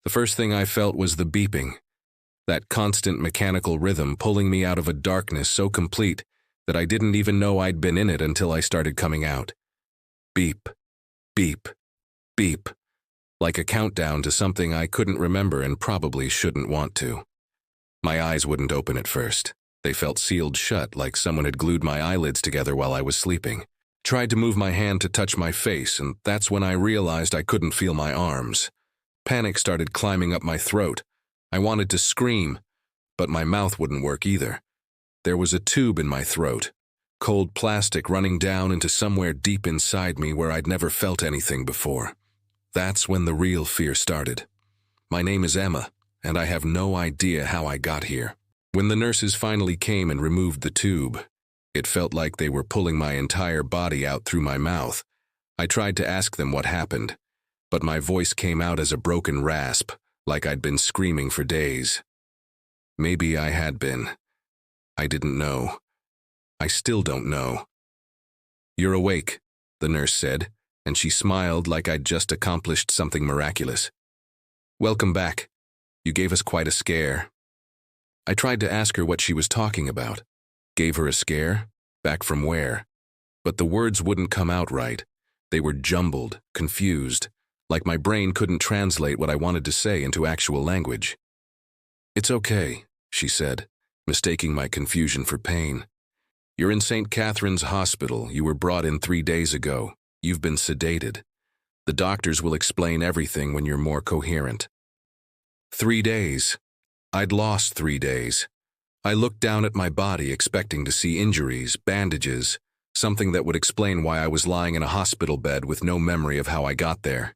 The first thing I felt was the beeping, that constant mechanical rhythm pulling me out of a darkness so complete that I didn't even know I'd been in it until I started coming out. Beep, beep, beep, like a countdown to something I couldn't remember and probably shouldn't want to. My eyes wouldn't open at first. They felt sealed shut, like someone had glued my eyelids together while I was sleeping. Tried to move my hand to touch my face, and that's when I realized I couldn't feel my arms. Panic started climbing up my throat. I wanted to scream, but my mouth wouldn't work either. There was a tube in my throat, cold plastic running down into somewhere deep inside me where I'd never felt anything before. That's when the real fear started. My name is Emma, and I have no idea how I got here. When the nurses finally came and removed the tube, it felt like they were pulling my entire body out through my mouth. I tried to ask them what happened, but my voice came out as a broken rasp, like I'd been screaming for days. Maybe I had been. I didn't know. I still don't know. "You're awake," the nurse said, and she smiled like I'd just accomplished something miraculous. "Welcome back. You gave us quite a scare." I tried to ask her what she was talking about. Gave her a scare? Back from where? But the words wouldn't come out right. They were jumbled, confused, like my brain couldn't translate what I wanted to say into actual language. "It's okay," she said, mistaking my confusion for pain. "You're in St. Catherine's Hospital. You were brought in 3 days ago. You've been sedated. The doctors will explain everything when you're more coherent." 3 days. I'd lost 3 days. I looked down at my body expecting to see injuries, bandages, something that would explain why I was lying in a hospital bed with no memory of how I got there.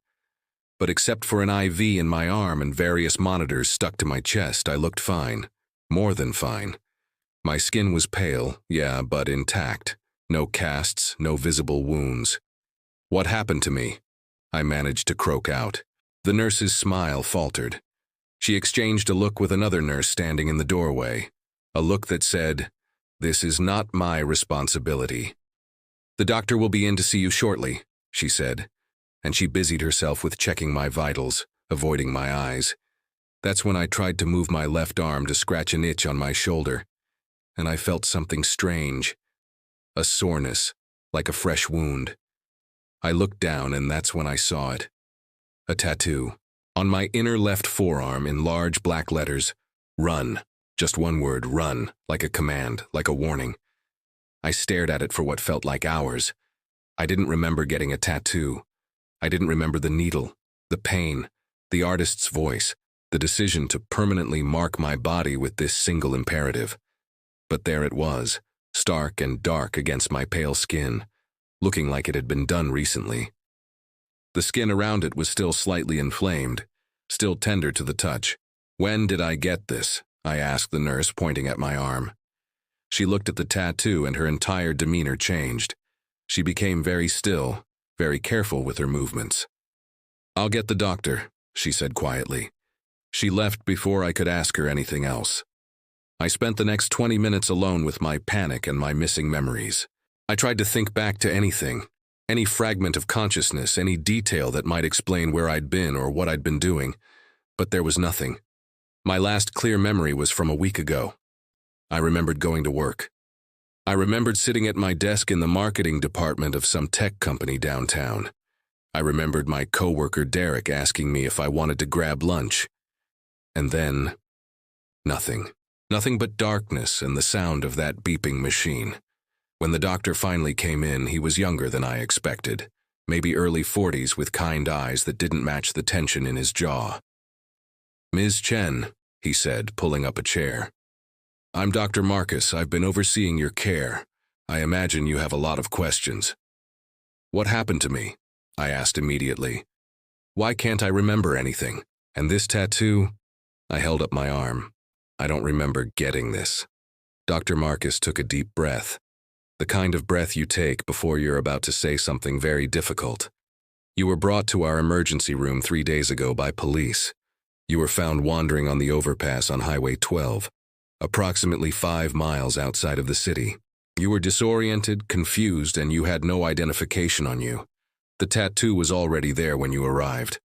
But except for an IV in my arm and various monitors stuck to my chest, I looked fine. More than fine. My skin was pale, yeah, but intact. No casts, no visible wounds. "What happened to me?" I managed to croak out. The nurse's smile faltered. She exchanged a look with another nurse standing in the doorway. A look that said, "This is not my responsibility." "The doctor will be in to see you shortly," she said, and she busied herself with checking my vitals, avoiding my eyes. That's when I tried to move my left arm to scratch an itch on my shoulder, and I felt something strange. A soreness, like a fresh wound. I looked down, and that's when I saw it. A tattoo. On my inner left forearm in large black letters, "Run." Just one word, "run," like a command, like a warning. I stared at it for what felt like hours. I didn't remember getting a tattoo. I didn't remember the needle, the pain, the artist's voice, the decision to permanently mark my body with this single imperative. But there it was, stark and dark against my pale skin, looking like it had been done recently. The skin around it was still slightly inflamed, still tender to the touch. "When did I get this?" I asked the nurse, pointing at my arm. She looked at the tattoo and her entire demeanor changed. She became very still, very careful with her movements. "I'll get the doctor," she said quietly. She left before I could ask her anything else. I spent the next 20 minutes alone with my panic and my missing memories. I tried to think back to anything, any fragment of consciousness, any detail that might explain where I'd been or what I'd been doing, but there was nothing. My last clear memory was from a week ago. I remembered going to work. I remembered sitting at my desk in the marketing department of some tech company downtown. I remembered my coworker Derek asking me if I wanted to grab lunch. And then, nothing. Nothing but darkness and the sound of that beeping machine. When the doctor finally came in, he was younger than I expected, maybe early 40s with kind eyes that didn't match the tension in his jaw. "Ms. Chen," he said, pulling up a chair. "I'm Dr. Marcus. I've been overseeing your care. I imagine you have a lot of questions." "What happened to me?" I asked immediately. "Why can't I remember anything? And this tattoo?" I held up my arm. "I don't remember getting this." Dr. Marcus took a deep breath. The kind of breath you take before you're about to say something very difficult. "You were brought to our emergency room 3 days ago by police. You were found wandering on the overpass on Highway 12, approximately 5 miles outside of the city. You were disoriented, confused, and you had no identification on you. The tattoo was already there when you arrived."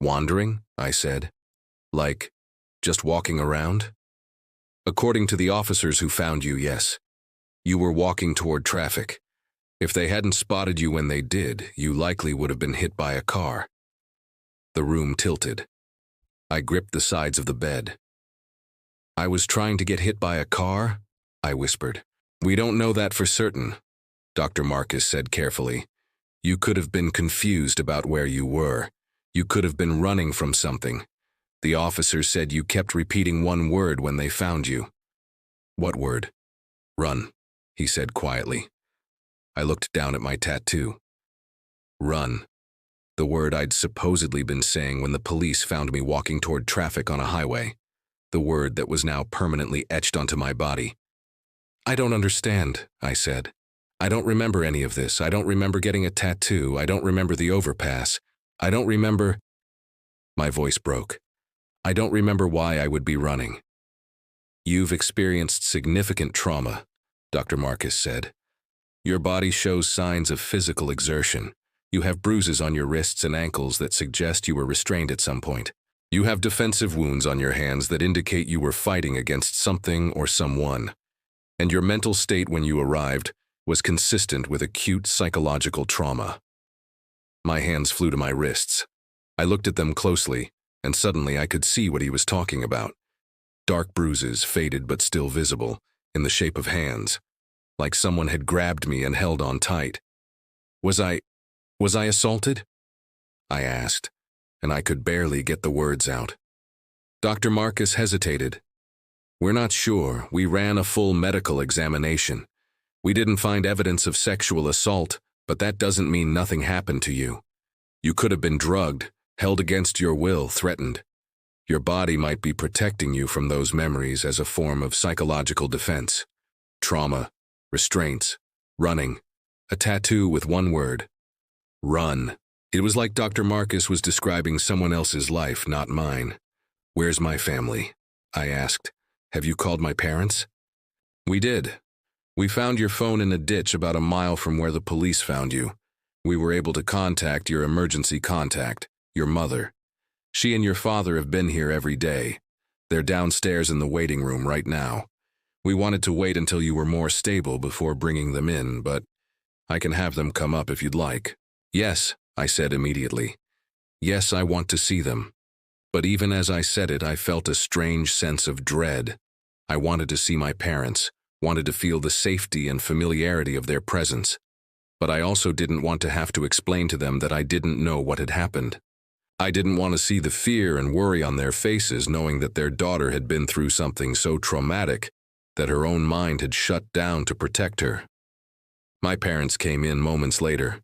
"Wandering?" I said. Like, just walking around? According to the officers who found you, yes. You were walking toward traffic. If they hadn't spotted you when they did, you likely would have been hit by a car. The room tilted. I gripped the sides of the bed. I was trying to get hit by a car? I whispered. We don't know that for certain, Dr. Marcus said carefully. You could have been confused about where you were. You could have been running from something. The officers said you kept repeating one word when they found you. What word? Run, he said quietly. I looked down at my tattoo. Run. The word I'd supposedly been saying when the police found me walking toward traffic on a highway. The word that was now permanently etched onto my body. I don't understand, I said. I don't remember any of this. I don't remember getting a tattoo. I don't remember the overpass. I don't remember... My voice broke. I don't remember why I would be running. You've experienced significant trauma, Dr. Marcus said. Your body shows signs of physical exertion. You have bruises on your wrists and ankles that suggest you were restrained at some point. You have defensive wounds on your hands that indicate you were fighting against something or someone. And your mental state when you arrived was consistent with acute psychological trauma. My hands flew to my wrists. I looked at them closely, and suddenly I could see what he was talking about. Dark bruises, faded but still visible, in the shape of hands, like someone had grabbed me and held on tight. Was I assaulted? I asked, and I could barely get the words out. Dr. Marcus hesitated. We're not sure. We ran a full medical examination. We didn't find evidence of sexual assault, but that doesn't mean nothing happened to you. You could have been drugged, held against your will, threatened. Your body might be protecting you from those memories as a form of psychological defense. Trauma, restraints, running, a tattoo with one word. Run. It was like Dr. Marcus was describing someone else's life, not mine. Where's my family? I asked. Have you called my parents? We did. We found your phone in a ditch about a mile from where the police found you. We were able to contact your emergency contact, your mother. She and your father have been here every day. They're downstairs in the waiting room right now. We wanted to wait until you were more stable before bringing them in, but I can have them come up if you'd like. Yes, I said immediately. Yes, I want to see them. But even as I said it, I felt a strange sense of dread. I wanted to see my parents, wanted to feel the safety and familiarity of their presence. But I also didn't want to have to explain to them that I didn't know what had happened. I didn't want to see the fear and worry on their faces knowing that their daughter had been through something so traumatic that her own mind had shut down to protect her. My parents came in moments later,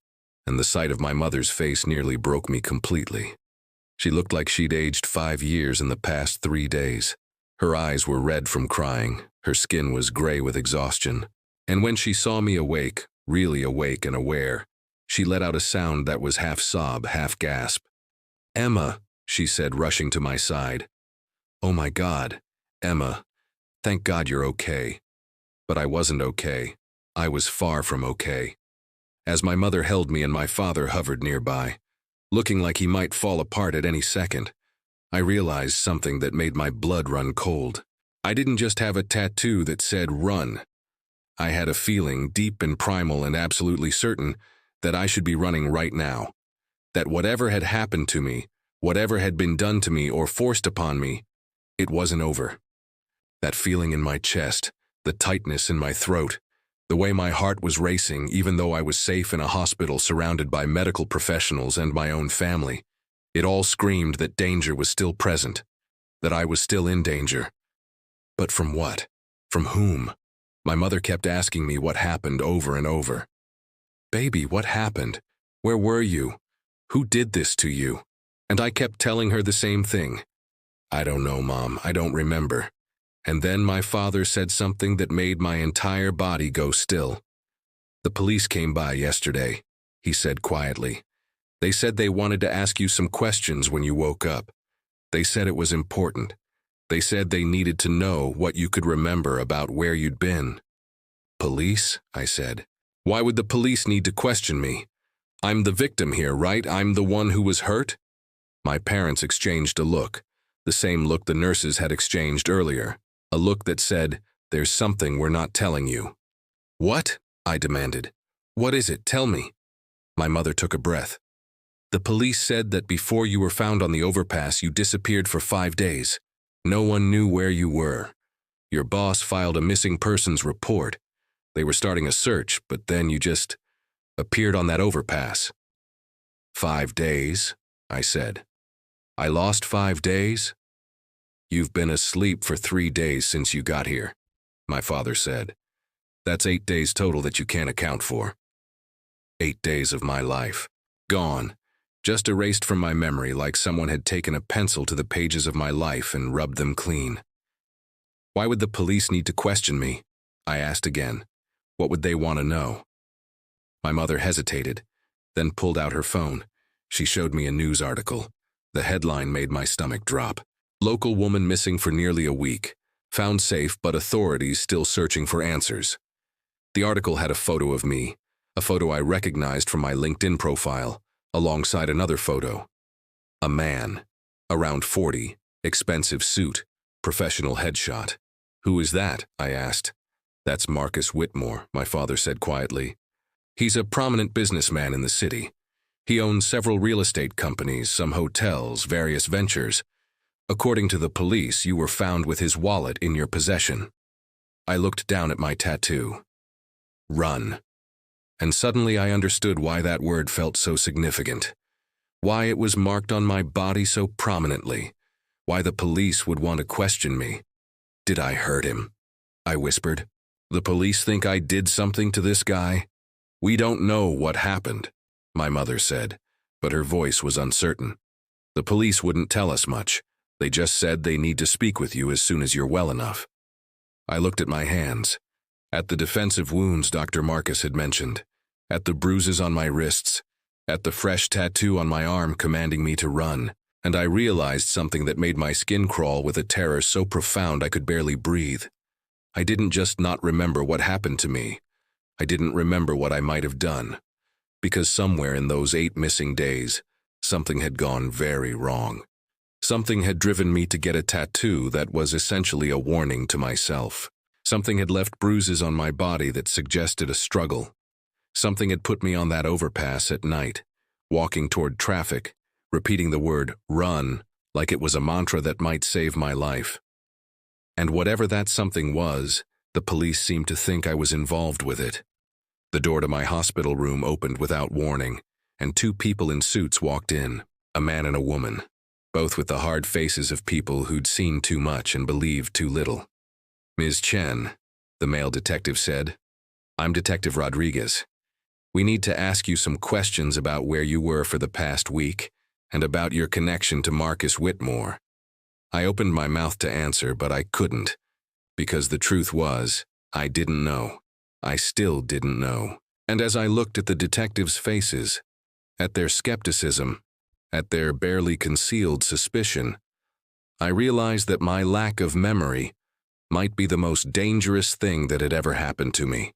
and the sight of my mother's face nearly broke me completely. She looked like she'd aged 5 years in the past 3 days. Her eyes were red from crying, her skin was gray with exhaustion, and when she saw me awake, really awake and aware, she let out a sound that was half sob, half gasp. Emma, she said, rushing to my side. Oh my God, Emma, thank God you're okay. But I wasn't okay. I was far from okay. As my mother held me and my father hovered nearby, looking like he might fall apart at any second, I realized something that made my blood run cold. I didn't just have a tattoo that said run. I had a feeling, deep and primal and absolutely certain, that I should be running right now. That whatever had happened to me, whatever had been done to me or forced upon me, it wasn't over. That feeling in my chest, the tightness in my throat, the way my heart was racing even though I was safe in a hospital surrounded by medical professionals and my own family, it all screamed that danger was still present, that I was still in danger. But from what? From whom? My mother kept asking me what happened over and over. Baby, what happened? Where were you? Who did this to you? And I kept telling her the same thing. I don't know, Mom, I don't remember. And then my father said something that made my entire body go still. The police came by yesterday, he said quietly. They said they wanted to ask you some questions when you woke up. They said it was important. They said they needed to know what you could remember about where you'd been. Police? I said. Why would the police need to question me? I'm the victim here, right? I'm the one who was hurt? My parents exchanged a look, the same look the nurses had exchanged earlier, a look that said, "There's something we're not telling you." "What?" I demanded. "What is it? Tell me." My mother took a breath. "The police said that before you were found on the overpass, you disappeared for 5 days. No one knew where you were. Your boss filed a missing persons report. They were starting a search, but then you just appeared on that overpass." 5 days, I said. "I lost 5 days?" "You've been asleep for 3 days since you got here," my father said. "That's 8 days total that you can't account for. 8 days of my life. Gone. Just erased from my memory like someone had taken a pencil to the pages of my life and rubbed them clean." "Why would the police need to question me?" I asked again. "What would they want to know?" My mother hesitated, then pulled out her phone. She showed me a news article. The headline made my stomach drop. "Local woman missing for nearly a week. Found safe, but authorities still searching for answers." The article had a photo of me, a photo I recognized from my LinkedIn profile, alongside another photo. A man, around 40, expensive suit, professional headshot. "Who is that?" I asked. "That's Marcus Whitmore," my father said quietly. "He's a prominent businessman in the city. He owns several real estate companies, some hotels, various ventures. According to the police, you were found with his wallet in your possession." I looked down at my tattoo. Run. And suddenly I understood why that word felt so significant. Why it was marked on my body so prominently. Why the police would want to question me. "Did I hurt him?" I whispered. "The police think I did something to this guy?" "We don't know what happened," my mother said, but her voice was uncertain. "The police wouldn't tell us much. They just said they need to speak with you as soon as you're well enough." I looked at my hands, at the defensive wounds Dr. Marcus had mentioned, at the bruises on my wrists, at the fresh tattoo on my arm commanding me to run, and I realized something that made my skin crawl with a terror so profound I could barely breathe. I didn't just not remember what happened to me. I didn't remember what I might have done, because somewhere in those 8 missing days, something had gone very wrong. Something had driven me to get a tattoo that was essentially a warning to myself. Something had left bruises on my body that suggested a struggle. Something had put me on that overpass at night, walking toward traffic, repeating the word "run" like it was a mantra that might save my life. And whatever that something was, the police seemed to think I was involved with it. The door to my hospital room opened without warning, and 2 people in suits walked in, a man and a woman, both with the hard faces of people who'd seen too much and believed too little. "Ms. Chen," the male detective said, "I'm Detective Rodriguez. We need to ask you some questions about where you were for the past week and about your connection to Marcus Whitmore." I opened my mouth to answer, but I couldn't, because the truth was, I didn't know. I still didn't know. And as I looked at the detectives' faces, at their skepticism, at their barely concealed suspicion, I realized that my lack of memory might be the most dangerous thing that had ever happened to me.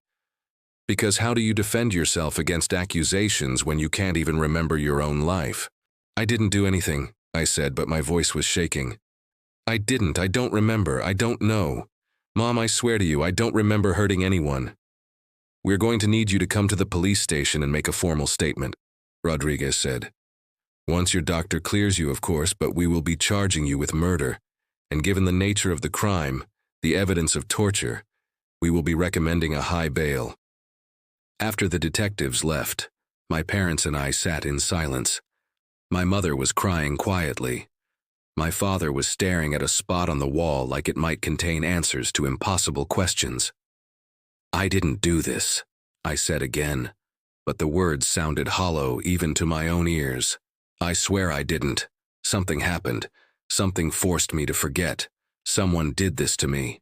Because how do you defend yourself against accusations when you can't even remember your own life? "I didn't do anything," I said, but my voice was shaking. I don't remember, I don't know. Mom, I swear to you, I don't remember hurting anyone." "We're going to need you to come to the police station and make a formal statement," Rodriguez said. "Once your doctor clears you, of course, but we will be charging you with murder, and given the nature of the crime, the evidence of torture, we will be recommending a high bail." After the detectives left, my parents and I sat in silence. My mother was crying quietly. My father was staring at a spot on the wall like it might contain answers to impossible questions. "I didn't do this," I said again, but the words sounded hollow even to my own ears. "I swear I didn't. Something happened. Something forced me to forget. Someone did this to me."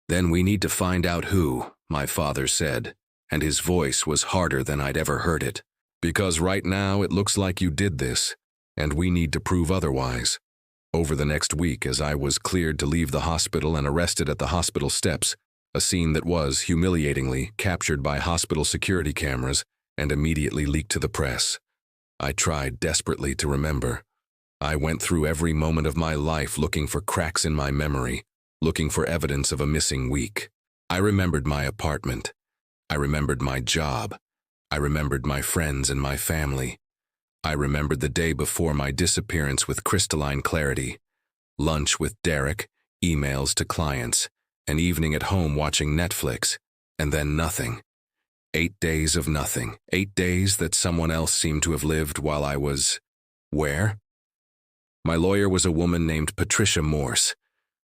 "Then we need to find out who," my father said, and his voice was harder than I'd ever heard it. "Because right now it looks like you did this, and we need to prove otherwise." Over the next week, as I was cleared to leave the hospital and arrested at the hospital steps, a scene that was, humiliatingly, captured by hospital security cameras and immediately leaked to the press, I tried desperately to remember. I went through every moment of my life looking for cracks in my memory, looking for evidence of a missing week. I remembered my apartment. I remembered my job. I remembered my friends and my family. I remembered the day before my disappearance with crystalline clarity. Lunch with Derek, emails to clients, an evening at home watching Netflix, and then nothing. 8 days of nothing. 8 days that someone else seemed to have lived while I was… where? My lawyer was a woman named Patricia Morse,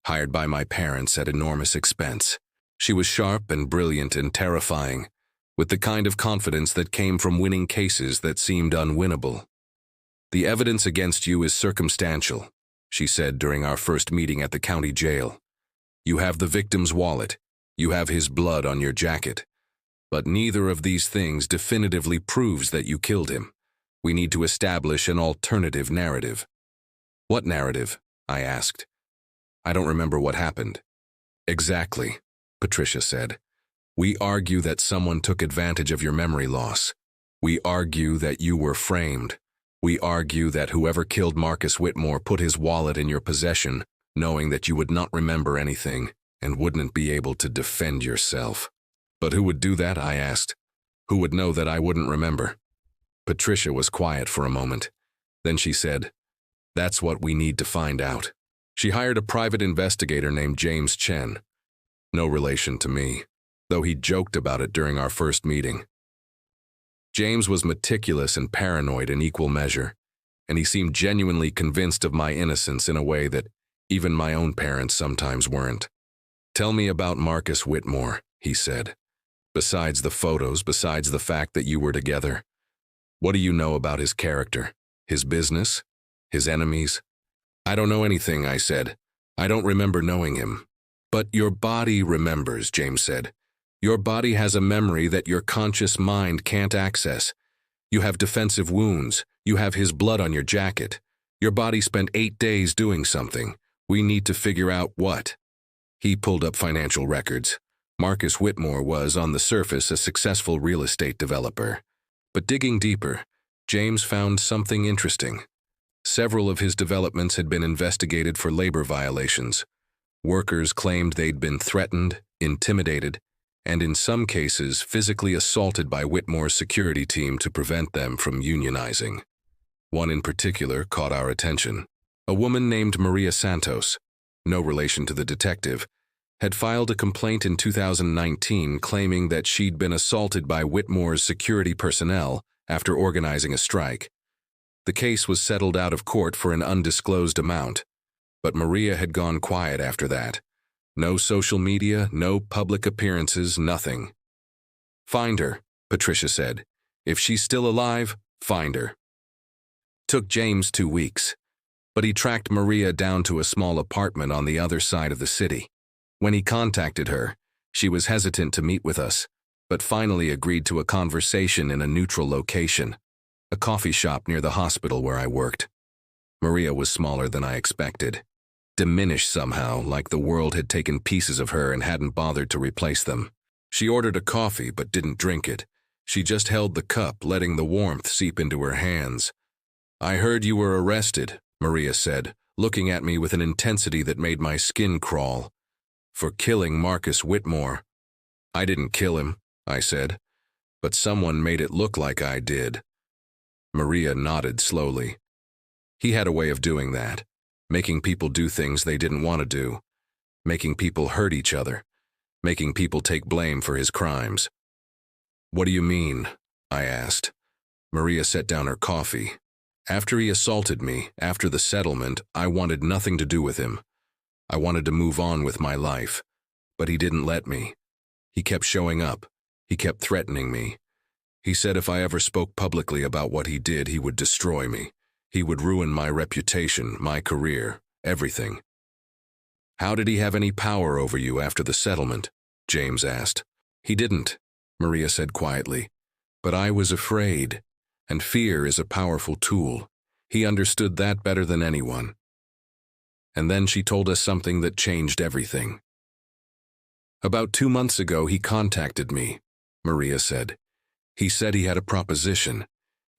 hired by my parents at enormous expense. She was sharp and brilliant and terrifying, with the kind of confidence that came from winning cases that seemed unwinnable. "The evidence against you is circumstantial," she said during our first meeting at the county jail. "You have the victim's wallet. You have his blood on your jacket. But neither of these things definitively proves that you killed him. We need to establish an alternative narrative." "What narrative?" I asked. "I don't remember what happened." "Exactly," Patricia said. "We argue that someone took advantage of your memory loss. We argue that you were framed. We argue that whoever killed Marcus Whitmore put his wallet in your possession, knowing that you would not remember anything and wouldn't be able to defend yourself." "But who would do that?" I asked. "Who would know that I wouldn't remember?" Patricia was quiet for a moment. Then she said, "That's what we need to find out." She hired a private investigator named James Chen. No relation to me, though he joked about it during our first meeting. James was meticulous and paranoid in equal measure, and he seemed genuinely convinced of my innocence in a way that even my own parents sometimes weren't. "Tell me about Marcus Whitmore," he said. "Besides the photos, besides the fact that you were together, what do you know about his character, his business, his enemies?" "I don't know anything," I said. "I don't remember knowing him." "But your body remembers," James said. "Your body has a memory that your conscious mind can't access. You have defensive wounds. You have his blood on your jacket. Your body spent 8 days doing something. We need to figure out what." He pulled up financial records. Marcus Whitmore was, on the surface, a successful real estate developer. But digging deeper, James found something interesting. Several of his developments had been investigated for labor violations. Workers claimed they'd been threatened, intimidated, and in some cases physically assaulted by Whitmore's security team to prevent them from unionizing. One in particular caught our attention. A woman named Maria Santos, no relation to the detective, had filed a complaint in 2019 claiming that she'd been assaulted by Whitmore's security personnel after organizing a strike. The case was settled out of court for an undisclosed amount, but Maria had gone quiet after that. No social media, no public appearances, nothing. "Find her," Patricia said. "If she's still alive, find her." Took James 2 weeks, but he tracked Maria down to a small apartment on the other side of the city. When he contacted her, she was hesitant to meet with us, but finally agreed to a conversation in a neutral location, a coffee shop near the hospital where I worked. Maria was smaller than I expected. Diminished somehow, like the world had taken pieces of her and hadn't bothered to replace them. She ordered a coffee but didn't drink it. She just held the cup, letting the warmth seep into her hands. "I heard you were arrested," Maria said, looking at me with an intensity that made my skin crawl. "For killing Marcus Whitmore." "I didn't kill him," I said, "but someone made it look like I did." Maria nodded slowly. "He had a way of doing that. Making people do things they didn't want to do, making people hurt each other, making people take blame for his crimes." "What do you mean?" I asked. Maria set down her coffee. "After he assaulted me, after the settlement, I wanted nothing to do with him. I wanted to move on with my life, but he didn't let me. He kept showing up. He kept threatening me. He said if I ever spoke publicly about what he did, he would destroy me. He would ruin my reputation, my career, everything." "How did he have any power over you after the settlement?" James asked. "He didn't," Maria said quietly. "But I was afraid, and fear is a powerful tool. He understood that better than anyone." And then she told us something that changed everything. "About 2 months ago, he contacted me," Maria said. "He said he had a proposition.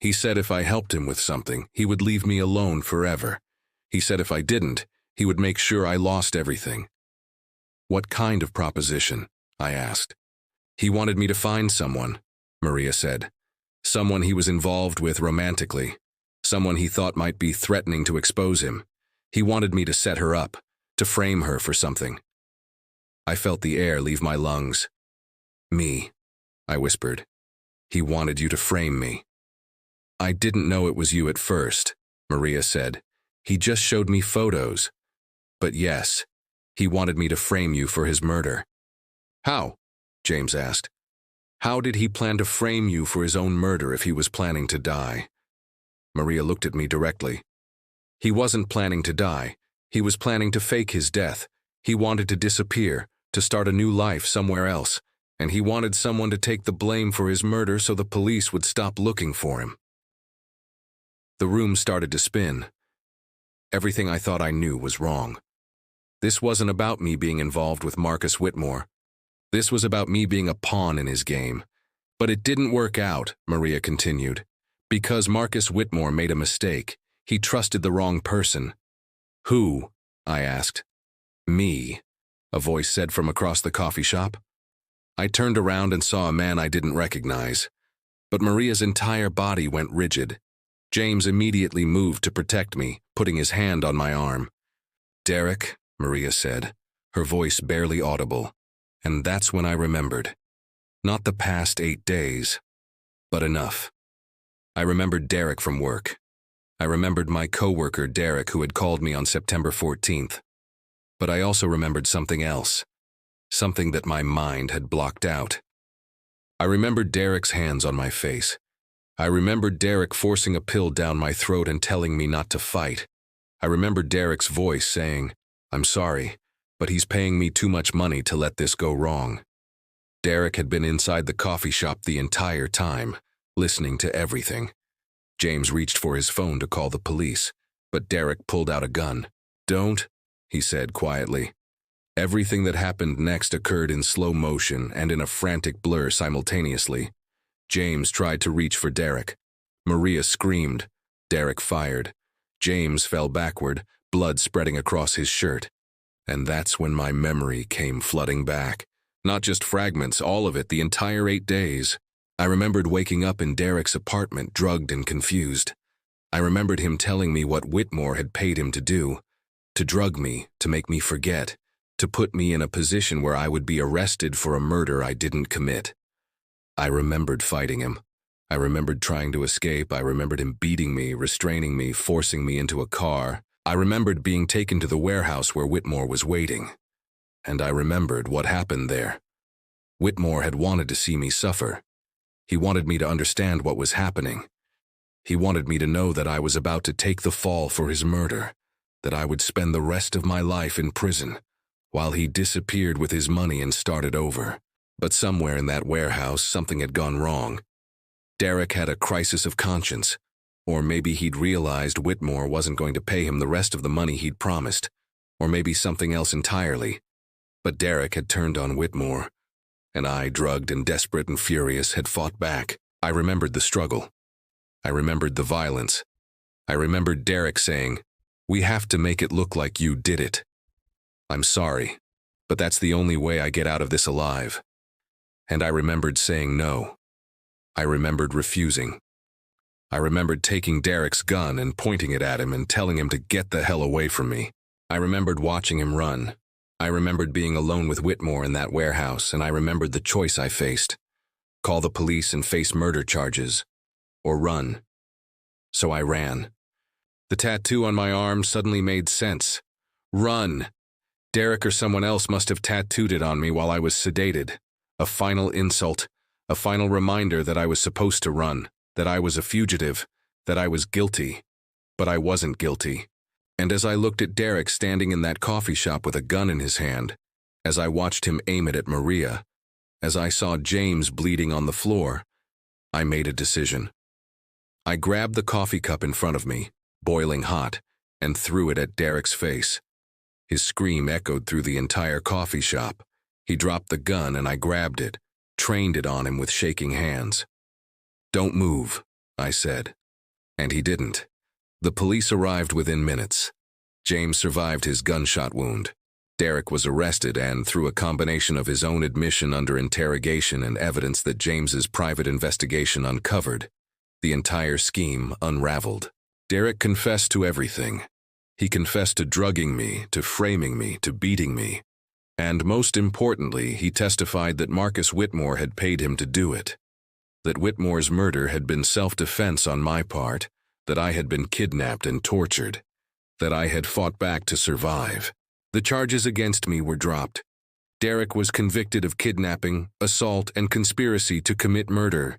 He said if I helped him with something, he would leave me alone forever. He said if I didn't, he would make sure I lost everything. What kind of proposition? I asked. He wanted me to find someone, Maria said. Someone he was involved with romantically. Someone he thought might be threatening to expose him. He wanted me to set her up, to frame her for something. I felt the air leave my lungs. Me, I whispered. He wanted you to frame me. I didn't know it was you at first, Maria said. He just showed me photos. But yes, he wanted me to frame you for his murder. How? James asked. How did he plan to frame you for his own murder if he was planning to die? Maria looked at me directly. He wasn't planning to die. He was planning to fake his death. He wanted to disappear, to start a new life somewhere else, and he wanted someone to take the blame for his murder so the police would stop looking for him. The room started to spin. Everything I thought I knew was wrong. This wasn't about me being involved with Marcus Whitmore. This was about me being a pawn in his game. But it didn't work out, Maria continued. Because Marcus Whitmore made a mistake. He trusted the wrong person. Who? I asked. Me, a voice said from across the coffee shop. I turned around and saw a man I didn't recognize. But Maria's entire body went rigid. James immediately moved to protect me, putting his hand on my arm. Derek, Maria said, her voice barely audible. And that's when I remembered. Not the past 8 days, but enough. I remembered Derek from work. I remembered my coworker Derek who had called me on September 14th. But I also remembered something else. Something that my mind had blocked out. I remembered Derek's hands on my face. I remembered Derek forcing a pill down my throat and telling me not to fight. I remembered Derek's voice saying, I'm sorry, but he's paying me too much money to let this go wrong. Derek had been inside the coffee shop the entire time, listening to everything. James reached for his phone to call the police, but Derek pulled out a gun. Don't, he said quietly. Everything that happened next occurred in slow motion and in a frantic blur simultaneously. James tried to reach for Derek. Maria screamed. Derek fired. James fell backward, blood spreading across his shirt. And that's when my memory came flooding back. Not just fragments, all of it, the entire 8 days. I remembered waking up in Derek's apartment, drugged and confused. I remembered him telling me what Whitmore had paid him to do. To drug me, to make me forget. To put me in a position where I would be arrested for a murder I didn't commit. I remembered fighting him. I remembered trying to escape. I remembered him beating me, restraining me, forcing me into a car. I remembered being taken to the warehouse where Whitmore was waiting. And I remembered what happened there. Whitmore had wanted to see me suffer. He wanted me to understand what was happening. He wanted me to know that I was about to take the fall for his murder, that I would spend the rest of my life in prison, while he disappeared with his money and started over. But somewhere in that warehouse, something had gone wrong. Derek had a crisis of conscience, or maybe he'd realized Whitmore wasn't going to pay him the rest of the money he'd promised, or maybe something else entirely. But Derek had turned on Whitmore, and I, drugged and desperate and furious, had fought back. I remembered the struggle. I remembered the violence. I remembered Derek saying, "We have to make it look like you did it. I'm sorry, but that's the only way I get out of this alive." And I remembered saying no. I remembered refusing. I remembered taking Derek's gun and pointing it at him and telling him to get the hell away from me. I remembered watching him run. I remembered being alone with Whitmore in that warehouse, and I remembered the choice I faced. Call the police and face murder charges, or run. So I ran. The tattoo on my arm suddenly made sense. Run! Derek or someone else must have tattooed it on me while I was sedated. A final insult, a final reminder that I was supposed to run, that I was a fugitive, that I was guilty. But I wasn't guilty. And as I looked at Derek standing in that coffee shop with a gun in his hand, as I watched him aim it at Maria, as I saw James bleeding on the floor, I made a decision. I grabbed the coffee cup in front of me, boiling hot, and threw it at Derek's face. His scream echoed through the entire coffee shop. He dropped the gun and I grabbed it, trained it on him with shaking hands. "Don't move," I said. And he didn't. The police arrived within minutes. James survived his gunshot wound. Derek was arrested and, through a combination of his own admission under interrogation and evidence that James's private investigation uncovered, the entire scheme unraveled. Derek confessed to everything. He confessed to drugging me, to framing me, to beating me. And most importantly, he testified that Marcus Whitmore had paid him to do it. That Whitmore's murder had been self-defense on my part, that I had been kidnapped and tortured, that I had fought back to survive. The charges against me were dropped. Derek was convicted of kidnapping, assault, and conspiracy to commit murder.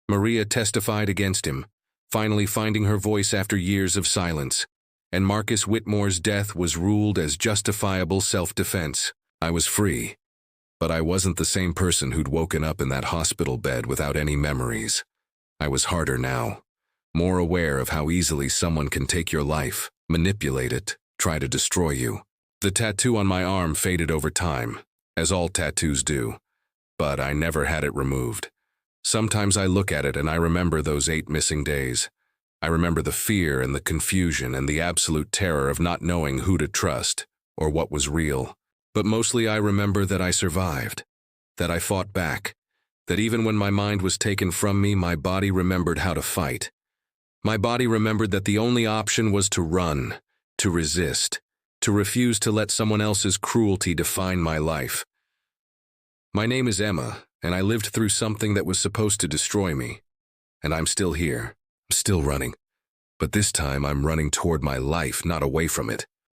Maria testified against him, finally finding her voice after years of silence, and Marcus Whitmore's death was ruled as justifiable self-defense. I was free, but I wasn't the same person who'd woken up in that hospital bed without any memories. I was harder now, more aware of how easily someone can take your life, manipulate it, try to destroy you. The tattoo on my arm faded over time, as all tattoos do, but I never had it removed. Sometimes I look at it and I remember those 8 missing days. I remember the fear and the confusion and the absolute terror of not knowing who to trust or what was real. But mostly I remember that I survived, that I fought back, that even when my mind was taken from me, my body remembered how to fight. My body remembered that the only option was to run, to resist, to refuse to let someone else's cruelty define my life. My name is Emma, and I lived through something that was supposed to destroy me. And I'm still here. I'm still running. But this time I'm running toward my life, not away from it.